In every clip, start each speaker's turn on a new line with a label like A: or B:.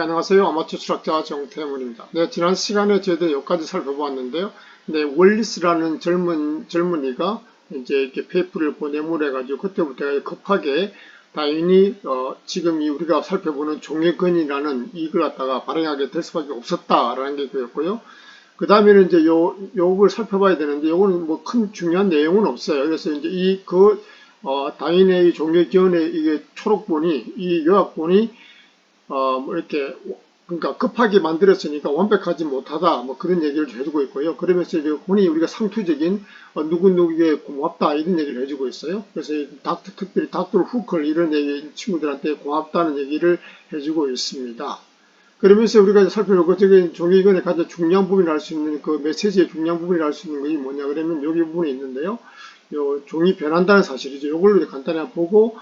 A: 안녕하세요. 아마추어 수학자 정태문입니다. 네, 지난 시간에 저희들 여기까지 살펴보았는데요. 네, 월리스라는 젊은이가 이제 이렇게 페이퍼를 보내물 해가지고 그때부터 급하게 당연히 지금 우리가 살펴보는 종회근이라는 이걸 갖다가 발행하게 될 수밖에 없었다라는 게 그였고요. 그 다음에는 이제 요걸 살펴봐야 되는데 요거는 뭐 큰 중요한 내용은 없어요. 그래서 이제 당연히 종회견의 이게 초록본이 이 요약본이 뭐 이렇게 그러니까 급하게 만들었으니까 완벽하지 못하다 뭐 그런 얘기를 해주고 있고요. 그러면서 이제 본인이 우리가 상투적인 누구누구에게 고맙다 이런 얘기를 해주고 있어요. 그래서 특별히 닥터 후클 이런 얘기 친구들한테 고맙다는 얘기를 해주고 있습니다. 그러면서 우리가 살펴볼 적인 종이견의 가장 중요한 부분이라 할 수 있는 그 메시지의 중요한 부분이라 할 수 있는 것이 뭐냐 그러면 여기 부분에 있는데요. 요 종이 변한다는 사실이죠. 요걸 간단히 보고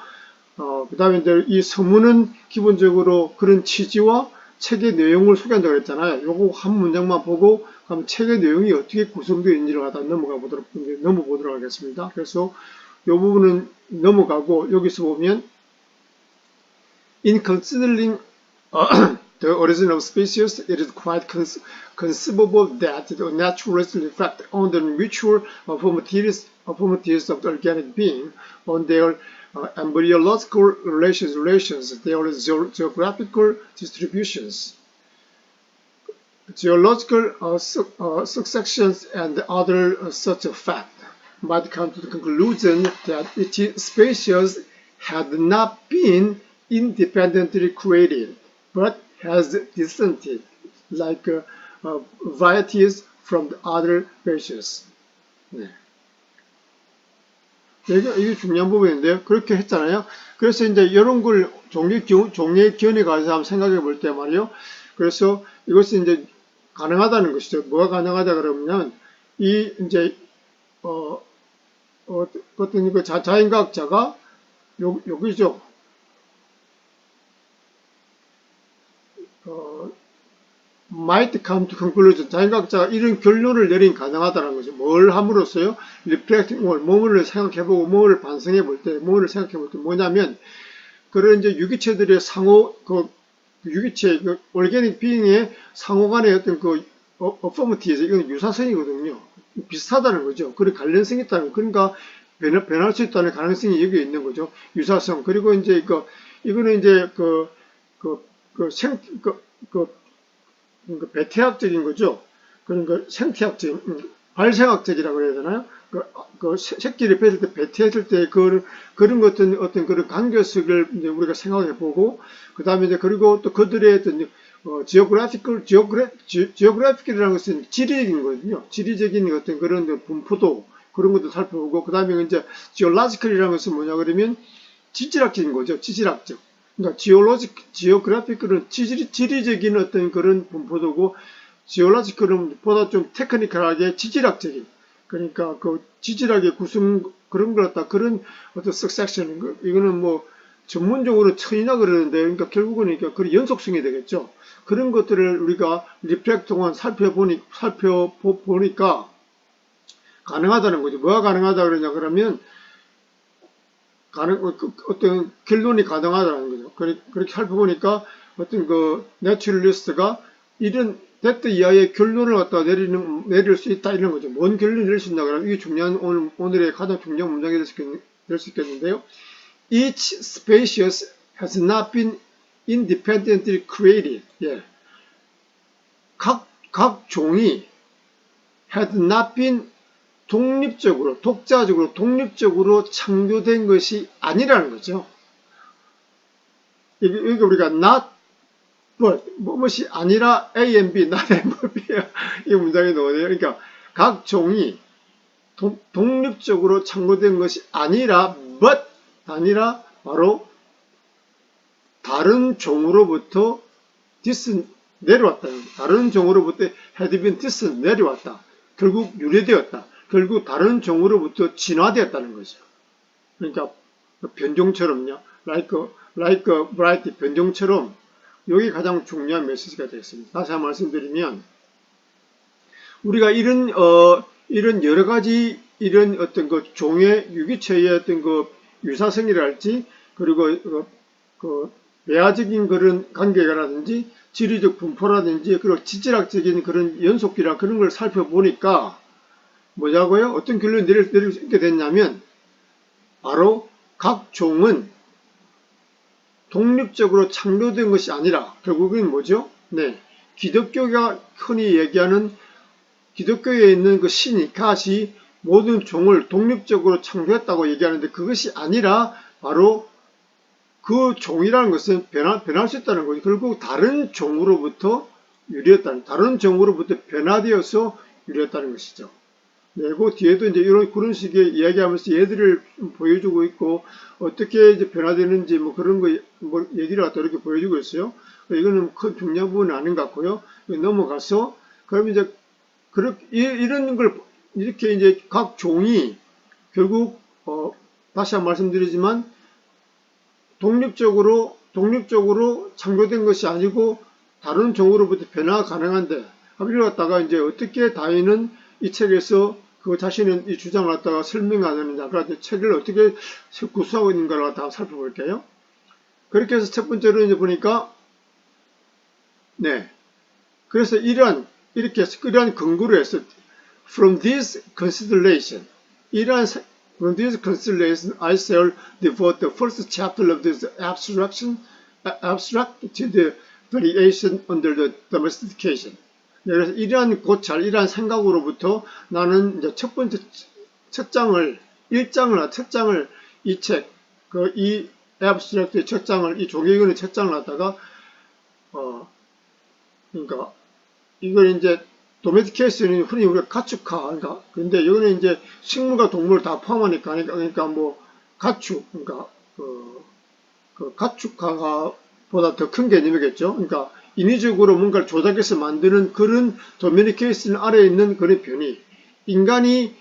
A: 그 다음에 이제 이 서문은 기본적으로 그런 취지와 책의 내용을 소개한다고 했잖아요. 요거 한 문장만 보고 그럼 책의 내용이 어떻게 구성되어 있는지를 갖다 넘어보도록 하겠습니다. 그래서 요 부분은 넘어가고 여기서 보면 In considering the origin of species, it is quite conceivable that the naturalist reflect on the mutual affinities of the organic being, on their embryological relations, their geographical distributions, geological successions, and other such facts, might come to the conclusion that each species had not been independently created, but has descended like varieties from the other species. 네. 이게 중요한 부분인데요. 그렇게 했잖아요. 그래서 이제 이런 걸 종의견에 관해서 한번 생각해 볼 때 말이요. 그래서 이것이 이제 가능하다는 것이죠. 뭐가 가능하다 그러면 이제 어떤 그 자연과학자가 여기죠. might come to conclusion. 자연과학자가 이런 결론을 내린 가능하다는 거죠. 뭘 함으로써요? reflecting on, 뭐를 생각해보고, 뭐를 반성해볼 때, 뭐를 생각해볼 때 뭐냐면, 그런 이제 유기체들의 유기체, 올게닉 비잉의 상호 간의 어떤 affinities, 이건 유사성이거든요. 비슷하다는 거죠. 그런 관련성이 있다는, 그러니까 변할 수 있다는 가능성이 여기 있는 거죠. 유사성. 그리고 이제 이거는 이제 배태학적인 거죠. 그러니까 생태학적인, 발생학적이라고 해야 되나요? 새끼를 뺐을 때, 배태했을 때, 그런 어떤 그런 관계성을 이제 우리가 생각해 보고, 그 다음에 이제 그리고 또 그들의 어떤, 지오그래픽이라는 것은 지리적인 거거든요. 지리적인 어떤 그런 분포도, 그런 것도 살펴보고, 그 다음에 이제 지올라지컬이라는 것은 뭐냐 그러면 지질학적인 거죠. 지질학적. 그러니까 지오그래픽은 지리적인 어떤 그런 분포도고, 지올라지컬은 보다 좀 테크니컬하게 지질학적인, 그러니까 그 지질학의 구성 그런 걸 갖다 그런 어떤 석섹션, 이거는 뭐 전문적으로 천이나 그러는데, 그러니까 결국은 그 연속성이 되겠죠. 그런 것들을 우리가 리플렉트 동안 살펴보니까 가능하다는 거죠. 뭐가 가능하다 그러냐 그러면 어떤 결론이 가능하다는 거죠. 그렇게 살펴보니까 어떤 내추럴리스트가 이런 데트 이하의 결론을 갖다 내릴 수 있다 이런 거죠. 뭔 결론을 내릴 수 있나 그러면 이게 중요한 오늘의 가장 중요한 문장이 될 수 있겠는데요. Each species has not been independently created. 예. 각 종이 had not been 독립적으로 창조된 것이 아니라는 거죠. 이게 우리가 not, but, 무엇이 아니라 A and B, not A and B. 이 문장이 나오네요. 그러니까 각 종이 독립적으로 창조된 것이 아니라, but, 아니라 바로 다른 종으로부터 내려왔다. 다른 종으로부터 had been 내려왔다. 결국 유래되었다. 결국 다른 종으로부터 진화되었다는 거죠. 그러니까 변종처럼요. like variety, 변종처럼 여기 가장 중요한 메시지가 되겠습니다. 다시 한번 말씀드리면 우리가 이런 여러 가지 이런 어떤 종의 유기체의 어떤 유사성이랄지 그리고 외화적인 그런 관계라든지 지리적 분포라든지 그리고 지질학적인 그런 연속기라 그런 걸 살펴보니까 뭐냐고요? 어떤 결론이 내릴 수 있게 됐냐면 바로 각 종은 독립적으로 창조된 것이 아니라 결국은 뭐죠? 네, 기독교가 흔히 얘기하는 기독교에 있는 그 신이 갓이 모든 종을 독립적으로 창조했다고 얘기하는데 그것이 아니라 바로 그 종이라는 것은 변할 수 있다는 거죠. 결국 다른 종으로부터 유래했다는, 다른 종으로부터 변화되어서 유래했다는 것이죠. 네, 그 뒤에도 이제 그런 식의 이야기하면서 얘들을 보여주고 있고, 어떻게 이제 변화되는지 뭐 그런 거, 뭐 얘기를 갖다 이렇게 보여주고 있어요. 이거는 큰 중요한 부분은 아닌 것 같고요. 넘어가서, 그럼 이제, 이런 걸, 이렇게 이제 각 종이 결국, 다시 한번 말씀드리지만, 독립적으로 창조된 것이 아니고, 다른 종으로부터 변화가 가능한데, 이걸 갖다가 이제 어떻게 다윈은 이 책에서 그 자신은 이 주장을 갖다가 설명하느냐, 그래서 책을 어떻게 구성하고 있는가를 갖다가 살펴볼게요. 그렇게 해서 첫 번째로 이제 보니까, 네. 그래서 이러한 근거로 해서, from this consideration, from this consideration, I shall devote the first chapter of this abstract to the variation under the domestication. 그래서 이러한 고찰, 이러한 생각으로부터 나는 이제 첫 장을 이 책, 이 애브스트랙트의 첫 장을, 이 조계근의 첫 장을 갖다가, 그러니까, 이걸 이제, 도메스티케이션이 흔히 우리가 가축화, 그러니까, 근데 이거는 이제 식물과 동물을 다 포함하니까, 그러니까 뭐, 가축, 그러니까, 가축화가 보다 더 큰 개념이겠죠. 그러니까, 인위적으로 뭔가를 조작해서 만드는 그런 도메니케이션 아래에 있는 그런 변이, 인간이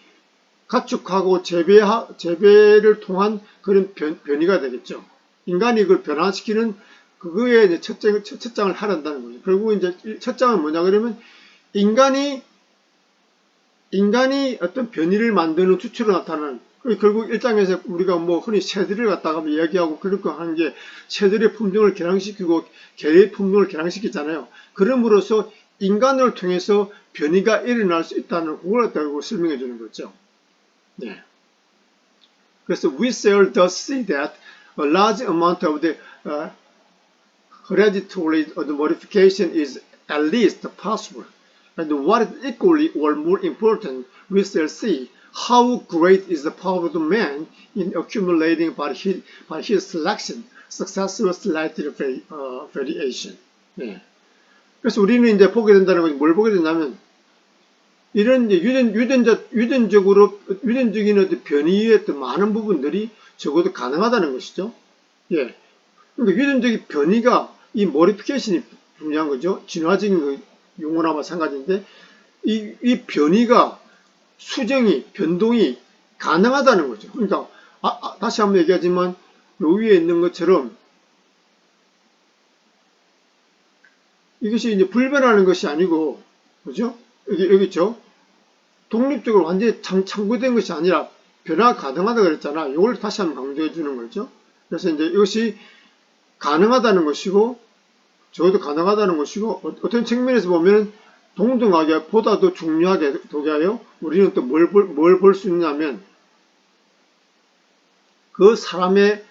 A: 가축하고 재배를 통한 그런 변이가 되겠죠. 인간이 그걸 변화시키는 그거에 이제 첫 장을 하란다는 거죠. 결국 이제 첫 장은 뭐냐 그러면 인간이 어떤 변이를 만드는 주체로 나타나는, 결국 1장에서 우리가 뭐 흔히 새들을 갖다가 이야기하고 그런 거 하는 게 새들의 품종을 개량시키고 개의 품종을 개량시키잖아요. 그럼으로써 인간을 통해서 변이가 일어날 수 있다는 그걸 갖다가 설명해 주는 거죠. 네. 그래서 we shall thus see that a large amount of the hereditary modification is at least possible. And what is equally or more important, we shall see how great is the power of the man in accumulating by his selection successive slight variation. 네. 그래서 우리는 이제 보게 된다는 것이 뭘 보게 된다면 이런 유전적인 어떤 변이의 어떤 많은 부분들이 적어도 가능하다는 것이죠. 예. 그러니까 유전적인 변이가 이 모디피케이션이 중요한 거죠. 진화적인 그 용어나 마찬가지인데 이 변이가 변동이 가능하다는 거죠. 그러니까 다시 한번 얘기하지만 요 위에 있는 것처럼 이것이 이제 불변하는 것이 아니고 그죠? 여기 있죠? 독립적으로 완전히 창구된 것이 아니라 변화가 가능하다 그랬잖아. 이걸 다시 한번 강조해 주는 거죠. 그래서 이제 이것이 가능하다는 것이고, 저것도 가능하다는 것이고, 어떤 측면에서 보면 동등하게 보다 더 중요하게 도하여 우리는 또 뭘 볼 수 있냐면 그 사람의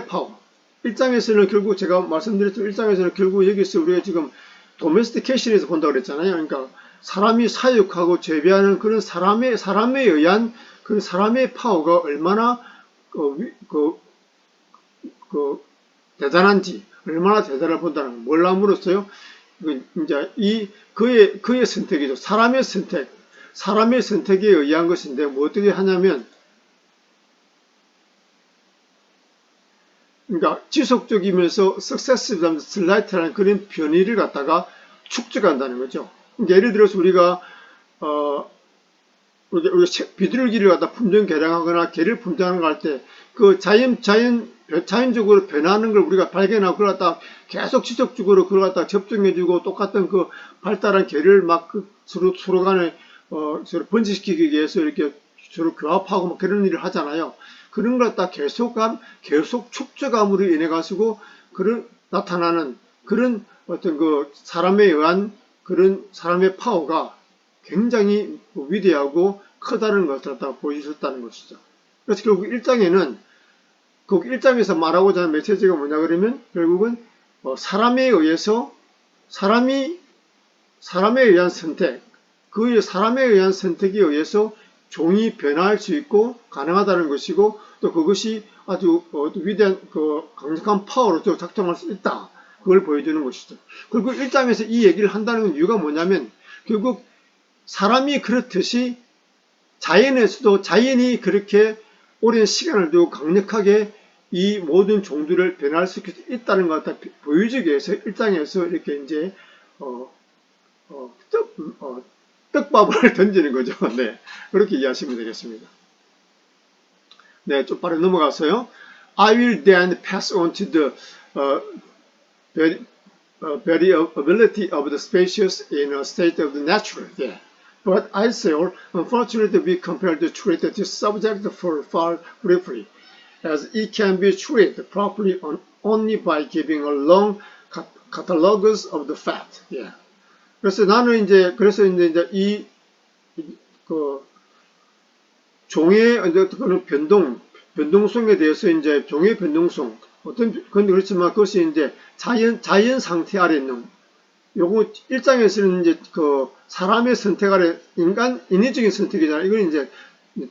A: 파워. 1장에서는 결국 제가 말씀드렸던 1장에서는 결국 여기서 우리가 지금 도메스티케이션에서 본다고 그랬잖아요. 그러니까 사람이 사육하고 재배하는 그런 사람에 의한 그 사람의 파워가 얼마나 대단한지, 얼마나 대단을 본다는 뭘 함으로써요. 이제 그의 선택이죠. 사람의 선택에 의한 것인데 뭐 어떻게 하냐면, 그러니까 지속적이면서 successive slight라는 그런 변이를 갖다가 축적한다는 거죠. 예를 들어서 우리가 비둘기를 갖다 품종 개량하거나 개를 품종하는 거 할 때 그 자연적으로 변하는 걸 우리가 발견하고 그걸 갖다 계속 지속적으로 그걸 갖다 접종해주고 똑같은 그 발달한 개를 막 서로 간에 서로 번식시키기 위해서 이렇게 서로 교합하고 막 그런 일을 하잖아요. 그런 걸 갖다 계속 축적함으로 인해 가지고 그런 나타나는 그런 어떤 그 사람에 의한 그런 사람의 파워가 굉장히 위대하고 크다는 것을 갖다 보여주셨다는 것이죠. 그래서 결국 1장에는 그 1장에서 말하고자 하는 메시지가 뭐냐 그러면 결국은 사람에 의해서 사람에 의한 선택, 그 사람에 의한 선택에 의해서 종이 변화할 수 있고 가능하다는 것이고 또 그것이 아주 위대한 강력한 파워로 또 작동할 수 있다. 그걸 보여주는 것이죠. 그리고 1장에서 이 얘기를 한다는 이유가 뭐냐면 결국 사람이 그렇듯이 자연에서도 자연이 그렇게 오랜 시간을 두고 강력하게 이 모든 종들을 변화할 수 있다는 것 같아 보여주기 위해서 1장에서 이렇게 이제 떡밥을 던지는 거죠. 네, 그렇게 이해하시면 되겠습니다. 네, 좀 빠르게 넘어가서요. I will then pass on to the variability of the species in a state of the natural. Yeah. But I say, unfortunately, we compelled to treat this subject for far briefly, as it can be treated properly only by giving a long catalogs of the fact. Yeah. 그래서 나는 이제 종의 그런 변동성에 대해서 이제 종의 변동성 근데 그렇지만 그것이 이제 자연 상태 아래 있는 요거 1장에서는 이제 사람의 선택 아래 인위적인 선택이잖아요. 이건 이제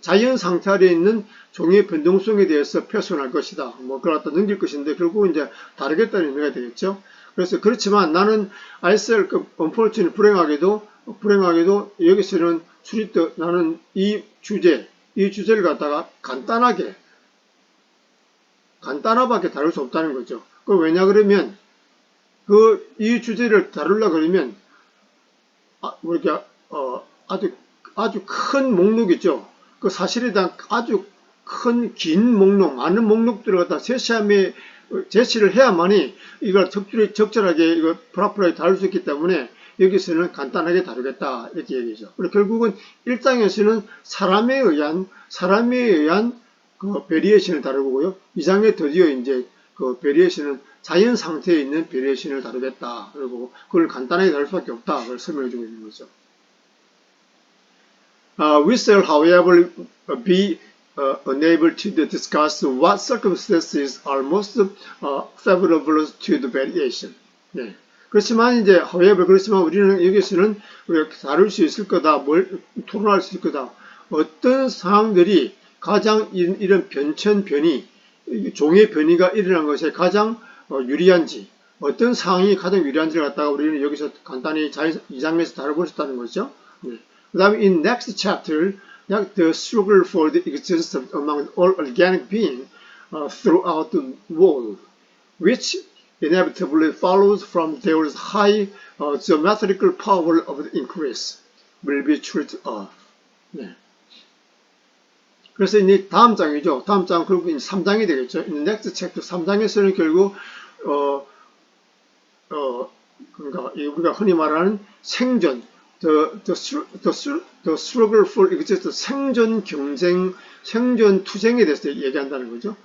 A: 자연 상태 아래 있는 종의 변동성에 대해서 표현할 것이다. 뭐 그걸 갖다 넘길 것인데 결국은 이제 다르겠다는 의미가 되겠죠. 그래서 그렇지만 나는 ISL unfortunately 불행하게도 여기서는 나는 이 주제를 갖다가 간단하게 다룰 수 없다는 거죠. 그 왜냐 그러면 이 주제를 다루려 그러면 우리가 아주 큰 목록이죠. 그 사실에 대한 아주 큰 긴 목록, 많은 목록들을 갖다 제시를 해야만이 이걸 적절하게 이거 프라프라하게 다룰 수 있기 때문에 여기서는 간단하게 다루겠다 이렇게 얘기죠. 그리고 결국은 1장에서는 사람에 의한 그 베리에이션을 다루고요. 2장에 드디어 이제 그 베리에이션은 자연 상태에 있는 베리에이션을 다루겠다. 그리고 그걸 간단하게 다룰 수밖에 없다. 그걸 설명해 주고 있는 거죠. We shall, however, be unable to discuss what circumstances are most favorable to the variation. 네. 그렇지만 이제 however 그렇지만 우리는 여기서는 우리가 다룰 수 있을 거다, 토론할 수 있을 거다. 어떤 상황들이 가장 이런 변이 종의 변이가 일어난 것에 가장 유리한지, 어떤 상황이 가장 유리한지를 갖다가 우리는 여기서 간단히 2장에서 다뤄볼 수 있다는 거죠. 네. 그 다음에 in next chapter, the struggle for the existence among all organic beings throughout the world, which inevitably follows from their high geometrical power of the increase, will be treated of. 네. 그래서 이제 다음 장이죠. 다음 장 결국 3장이 되겠죠. In the next chapter 3장에서는 결국 그러니까 우리가 흔히 말하는 생존, the struggle for existence, 생존 경쟁, 생존 투쟁에 대해서 얘기한다는 거죠.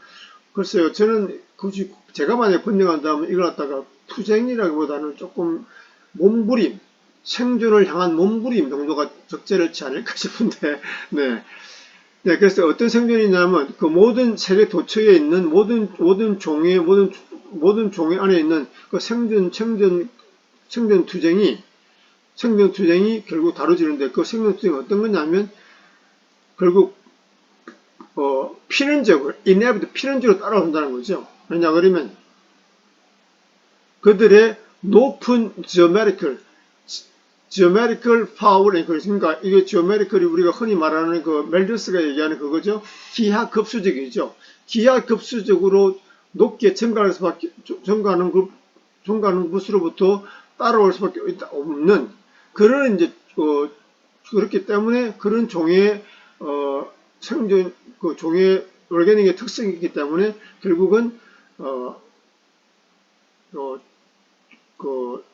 A: 글쎄요, 저는 굳이 제가 만약에 번역한다면 이걸 갖다가 투쟁이라기보다는 조금 몸부림, 생존을 향한 몸부림 정도가 적절치 않을까 싶은데, 네. 네, 그래서 어떤 생존이냐면 그 모든 세계 도처에 있는 모든 종의 안에 있는 그 생존 투쟁이 결국 다뤄지는데 그 생존 투쟁이 어떤 거냐면 결국 필연적으로 따라온다는 거죠. 왜냐 그러면 그들의 높은 geometrical power, 그러니까 이게 geometrical이 우리가 흔히 말하는 그 멜더스가 얘기하는 그거죠. 기하급수적이죠. 기하급수적으로 높게 증가하는 것으로부터 따라올 수밖에 없는 그런 이제 그렇기 때문에 그런 종의 생존 종의 오르게닉의 특성이기 때문에 결국은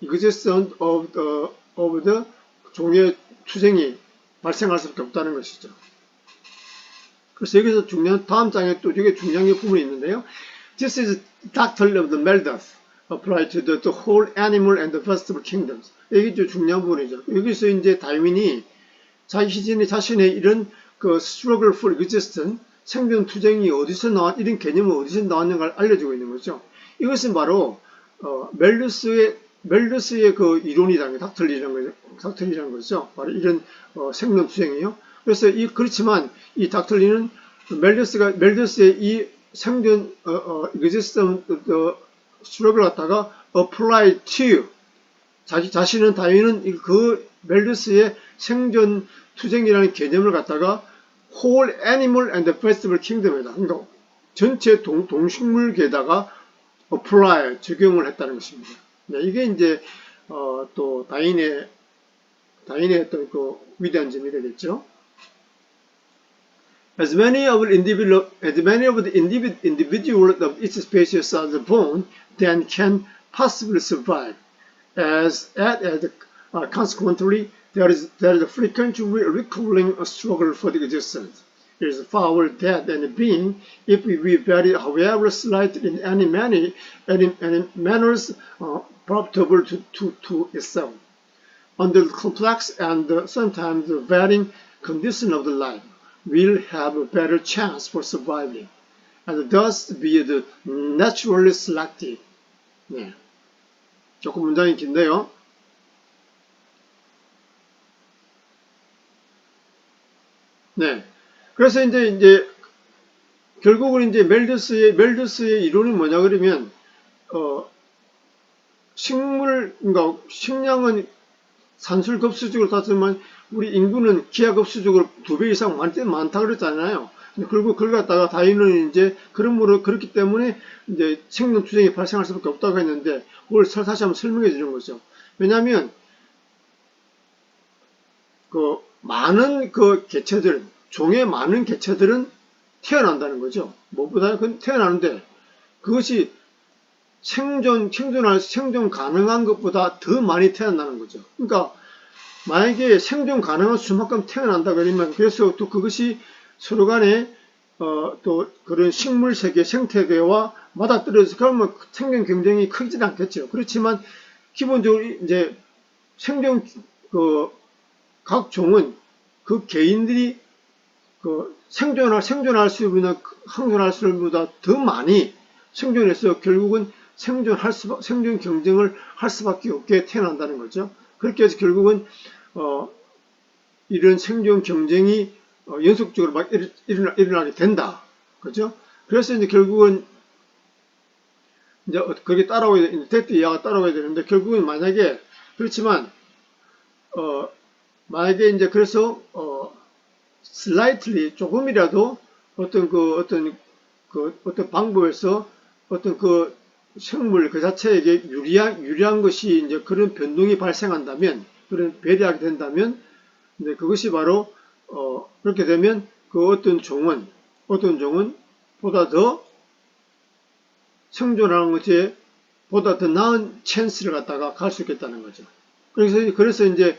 A: existence of the 종의 투쟁이 발생할 수밖에 없다는 것이죠. 그래서 여기서 중요한, 다음 장에 또 되게 중요한 부분이 있는데요. This is doctrine of the Malthus applied to the whole animal and the vegetable kingdoms. 이게 좀 중요한 부분이죠. 여기서 이제 다윈이 자신의 이런 그 struggle for existence, 생존 투쟁이 어디서 이런 개념은 어디서 나왔는가를 알려주고 있는 거죠. 이것은 바로 멜더스의 그 이론이라는 게 닥틀리라는 거죠. 바로 이런 생존 투쟁이요. 그래서 그렇지만 이 닥틀리는 멜더스의 이 생존 existence struggle 갖다가 apply to 자신은 다윈은 그 멜더스의 생존 투쟁이라는 개념을 갖다가 whole animal and vegetable kingdom에다, 그러니까 전체 동식물계에다가 apply, 적용을 했다는 것입니다. 네, 이게 이제 또 다윈의 어떤 그 위대한 점이 되겠죠. As many of the individuals of each species are born, then can possibly survive. Consequently, there is a frequent recurring struggle for the existence. It is foul, dead, and being, if we vary, however slight, in any manners profitable to itself. Under the complex and sometimes varying condition of the life, will have a better chance for surviving, and thus be the naturally selected. 네. 조금 문장이 긴데요. 네. 그래서 이제 결국은 이제 멜더스의 이론이 뭐냐 그러면 그러니까 식량은 산술급수적으로 따지면 우리 인구는 기하급수적으로 2배 이상 많다 그랬잖아요. 그리고 그걸 갖다가 다윈은 이제 그렇기 때문에 이제 생존 투쟁이 발생할 수밖에 없다고 했는데 그걸 다시 한번 설명해 주는 거죠. 왜냐하면 그 많은 그 개체들, 종의 많은 개체들은 태어난다는 거죠. 무엇보다 태어나는데 그것이 생존 가능한 것보다 더 많이 태어나는 거죠. 그러니까 만약에 생존 가능한 수만큼 태어난다 그러면 그래서 또 그것이 서로 간에 또 그런 식물 세계 생태계와 맞아떨어져서 그러면 생존 경쟁이 크지는 않겠죠. 그렇지만 기본적으로 이제 생존 각 종은 그 개인들이 생존할 수 있는 항존할 수 있는 것보다 더 많이 생존해서 결국은 생존 경쟁을 할 수밖에 없게 태어난다는 거죠. 그렇게 해서 결국은 이런 생존 경쟁이 연속적으로 막 일어나게 된다. 그죠? 그래서 이제 결국은 이제 그게 따라오게 데트 이하가 따라오게 되는데 결국은 만약에 그렇지만 만약에 이제 그래서 slightly 조금이라도 어떤 방법에서 어떤 그 생물 그 자체에게 유리한 것이 이제 그런 변동이 발생한다면 그런 배려하게 된다면 이제 그것이 바로 그렇게 되면 그 어떤 종은 보다 더 생존하는 것에 보다 더 나은 찬스를 갖다가 갈 수 있겠다는 거죠. 그래서 이제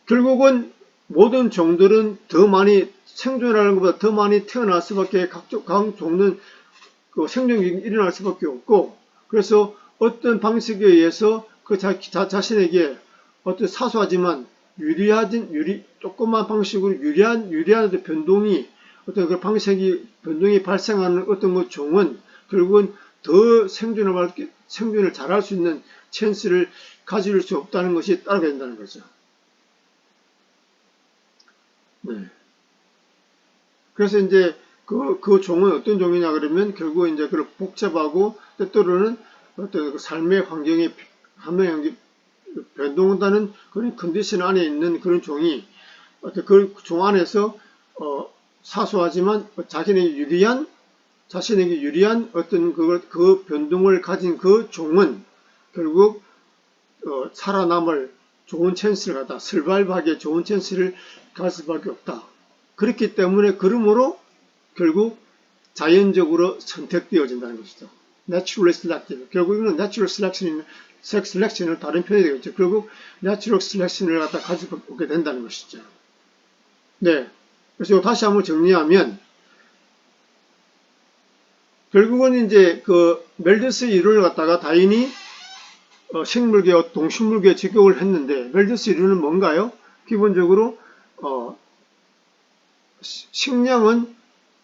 A: 결국은 모든 종들은 더 많이 생존하는 것보다 더 많이 태어날 수밖에 각 종은 그 생존이 일어날 수밖에 없고 그래서 어떤 방식에 의해서 그 자신에게 어떤 사소하지만 조그만 방식으로 유리한 변동이 어떤 그 변동이 발생하는 어떤 그 종은 결국은 더 생존을 잘할 수 있는 찬스를 가질 수 없다는 것이 따르게 된다는 거죠. 네. 그래서 이제 그 종은 어떤 종이냐 그러면 결국 이제 그 복잡하고 때때로는 어떤 그 삶의 환경이 변동한다는 그런 컨디션 안에 있는 그런 종이 어떤 그 종 안에서 사소하지만 자신에게 유리한 어떤 그 변동을 가진 그 종은 결국 살아남을 좋은 찬스를 갖다 설바이브하기에 좋은 찬스를 갈 수밖에 없다. 그렇기 때문에 그러므로 결국 자연적으로 선택되어진다는 것이죠. Naturally selected. 결국에는 Natural Selection을 다른 표현이 되겠죠. 결국 Natural Selection을 갖다 가지고 오게 된다는 것이죠. 네. 그래서 다시 한번 정리하면 결국은 이제 그 멜더스 이론을 갖다가 다인이 생물계, 동식물계에 적용을 했는데 멜더스 이론은 뭔가요? 기본적으로 식량은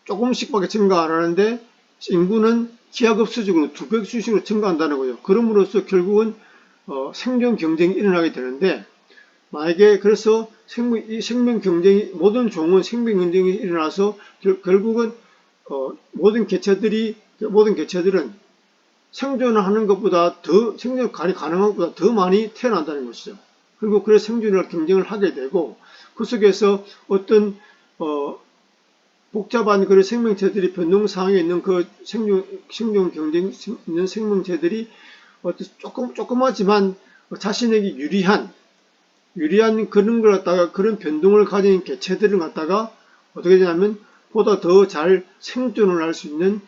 A: 조금씩밖에 증가 안 하는데 인구는 기하급수적으로 2배수식으로 증가한다는 거죠. 그럼으로써 결국은 생존 경쟁이 일어나게 되는데 만약에 그래서 생명 경쟁이 모든 종은 생명 경쟁이 일어나서 결국은 모든 개체들은 생존을 하는 것보다 더 생존 가능한 것보다 더 많이 태어난다는 것이죠. 그리고 그래서 생존을 경쟁을 하게 되고 그 속에서 어떤 복잡한 그런 생명체들이 변동 상황에 있는 그 생존 경쟁 있는 생명체들이 조그마지만 자신에게 유리한 그런 걸 갖다가 그런 변동을 가진 개체들을 갖다가 어떻게 되냐면 보다 더 잘 생존을 할 수 있는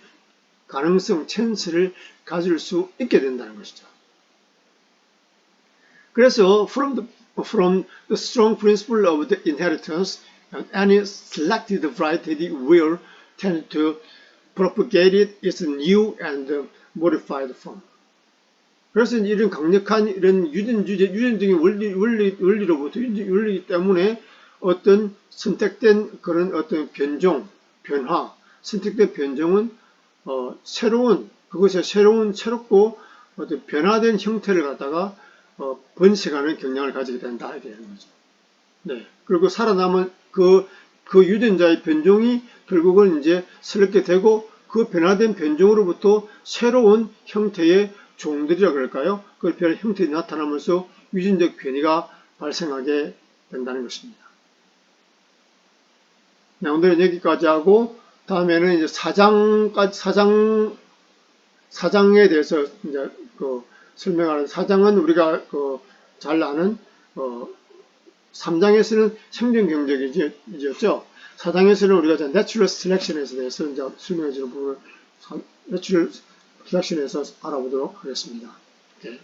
A: 가능성, 찬스를 가질 수 있게 된다는 것이죠. 그래서 from the strong principle of the inheritance, any selected variety will tend to propagate its new and modified form. 그래서 이런 강력한 이런 유전적인 원리로부터 원리 때문에 어떤 선택된 그런 어떤 선택된 변종은 새롭고 어떤 변화된 형태를 갖다가 번식하는 경향을 가지게 된다 이렇게 되는 거죠. 네. 그리고 살아남은 그 유전자의 변종이 결국은 이제 새롭게 되고 그 변화된 변종으로부터 새로운 형태의 종들이라 그럴까요? 그 변화 형태가 나타나면서 유전적 변이가 발생하게 된다는 것입니다. 네, 오늘은 여기까지 하고 다음에는 이제 사장에 대해서 이제 설명하는 사장은 우리가 잘 아는 3장에서는 생존 경쟁이었죠. 4장에서는 우리가 내추럴 셀렉션에 대해서 이제 설명해 주는 부분을 내추럴 셀렉션에서 알아보도록 하겠습니다. 네.